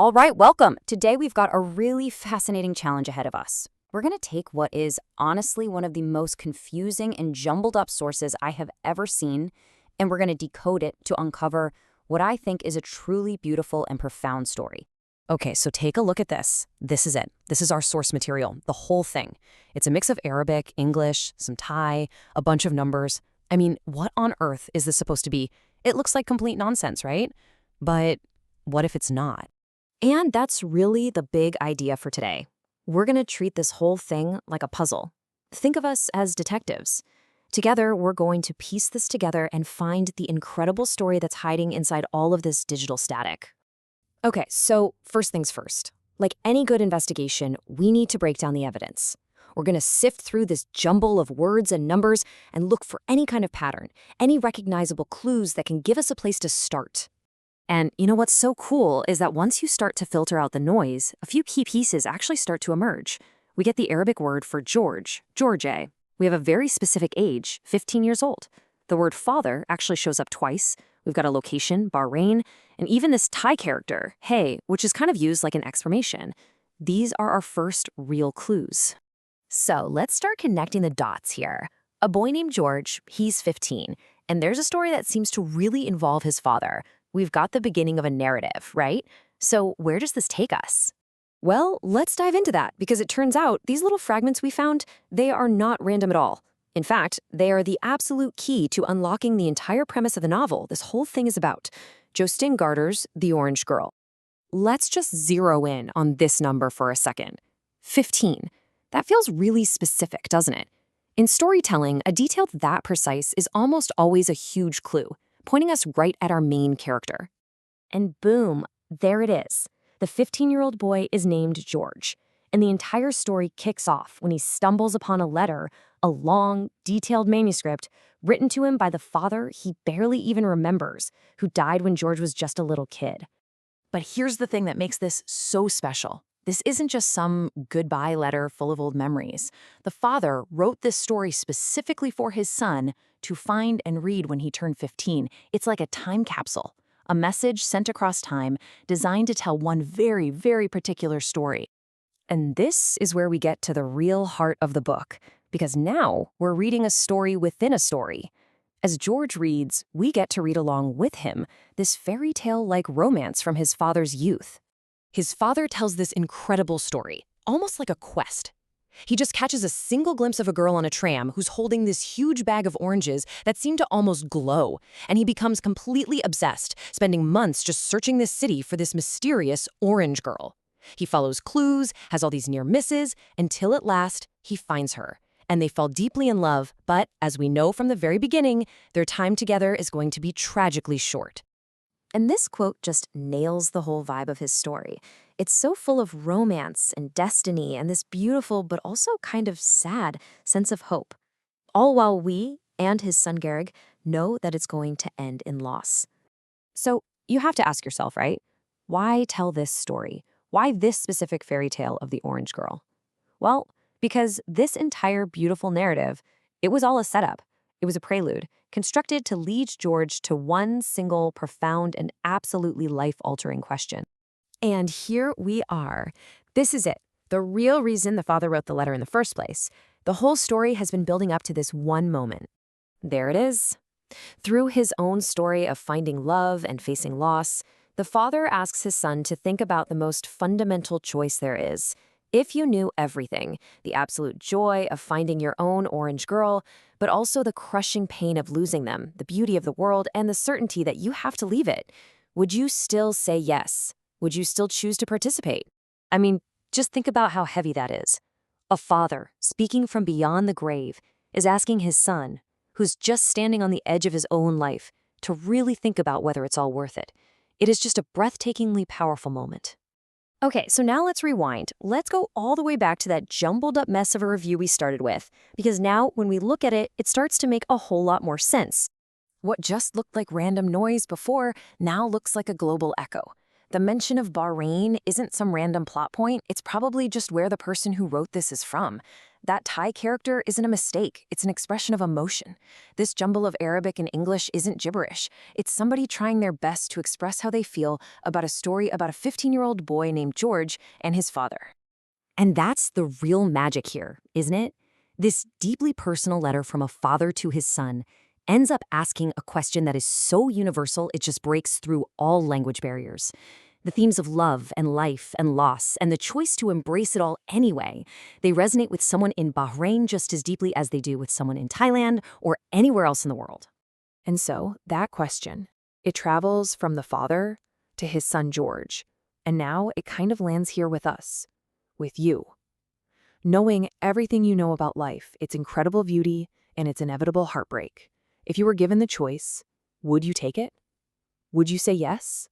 All right, welcome. Today we've got a really fascinating challenge ahead of us. We're going to take what is honestly one of the most confusing and jumbled up sources I have ever seen, and we're going to decode it to uncover what I think is a truly beautiful and profound story. Okay, so take a look at this. This is it. This is our source material, the whole thing. It's a mix of Arabic, English, some Thai, a bunch of numbers. I mean, what on earth is this supposed to be? It looks like complete nonsense, right? But what if it's not? And that's really the big idea for today. We're going to treat this whole thing like a puzzle. Think of us as detectives. Together, we're going to piece this together and find the incredible story that's hiding inside all of this digital static. Okay, so first things first. Like any good investigation, we need to break down the evidence. We're going to sift through this jumble of words and numbers and look for any kind of pattern, any recognizable clues that can give us a place to start. And you know what's so cool is that once you start to filter out the noise, a few key pieces actually start to emerge. We get the Arabic word for George, George. We have a very specific age, 15 years old. The word father actually shows up twice. We've got a location, Bahrain, and even this Thai character, hey, which is kind of used like an exclamation. These are our first real clues. So let's start connecting the dots here. A boy named George, he's 15, and there's a story that seems to really involve his father. We've got the beginning of a narrative, right? So where does this take us? Well, let's dive into that, because it turns out these little fragments we found, they are not random at all. In fact, they are the absolute key to unlocking the entire premise of the novel this whole thing is about. Jostein Gaarder's The Orange Girl. Let's just zero in on this number for a second. 15. That feels really specific, doesn't it? In storytelling, a detail that precise is almost always a huge clue, pointing us right at our main character. And boom, there it is. The 15-year-old boy is named George, and the entire story kicks off when he stumbles upon a letter, a long, detailed manuscript written to him by the father he barely even remembers, who died when George was just a little kid. But here's the thing that makes this so special. This isn't just some goodbye letter full of old memories. The father wrote this story specifically for his son to find and read when he turned 15. It's like a time capsule, a message sent across time designed to tell one very, very particular story. And this is where we get to the real heart of the book, because now we're reading a story within a story. As George reads, we get to read along with him this fairy tale-like romance from his father's youth. His father tells this incredible story, almost like a quest. He just catches a single glimpse of a girl on a tram who's holding this huge bag of oranges that seem to almost glow, and he becomes completely obsessed, spending months just searching this city for this mysterious orange girl. He follows clues, has all these near misses, until at last he finds her. And they fall deeply in love, but as we know from the very beginning, their time together is going to be tragically short. And this quote just nails the whole vibe of his story. It's so full of romance and destiny and this beautiful but also kind of sad sense of hope. All while we and his son Garrick know that it's going to end in loss. So you have to ask yourself, right? Why tell this story? Why this specific fairy tale of the orange girl? Well, because this entire beautiful narrative, it was all a setup. It was a prelude, constructed to lead George to one single, profound, and absolutely life-altering question. And here we are. This is it. The real reason the father wrote the letter in the first place. The whole story has been building up to this one moment. There it is. Through his own story of finding love and facing loss, the father asks his son to think about the most fundamental choice there is. If you knew everything, the absolute joy of finding your own orange girl, but also the crushing pain of losing them, the beauty of the world, and the certainty that you have to leave it, would you still say yes? Would you still choose to participate? I mean, just think about how heavy that is. A father, speaking from beyond the grave, is asking his son, who's just standing on the edge of his own life, to really think about whether it's all worth it. It is just a breathtakingly powerful moment. Okay, so now let's rewind. Let's go all the way back to that jumbled up mess of a review we started with, because now when we look at it, it starts to make a whole lot more sense. What just looked like random noise before now looks like a global echo. The mention of Bahrain isn't some random plot point, it's probably just where the person who wrote this is from. That Thai character isn't a mistake, it's an expression of emotion. This jumble of Arabic and English isn't gibberish. It's somebody trying their best to express how they feel about a story about a 15-year-old boy named George and his father. And that's the real magic here, isn't it? This deeply personal letter from a father to his son ends up asking a question that is so universal it just breaks through all language barriers. The themes of love and life and loss and the choice to embrace it all anyway, they resonate with someone in Bahrain just as deeply as they do with someone in Thailand or anywhere else in the world. And so, that question, it travels from the father to his son George, and now it kind of lands here with us, with you. Knowing everything you know about life, its incredible beauty and its inevitable heartbreak, if you were given the choice, would you take it? Would you say yes?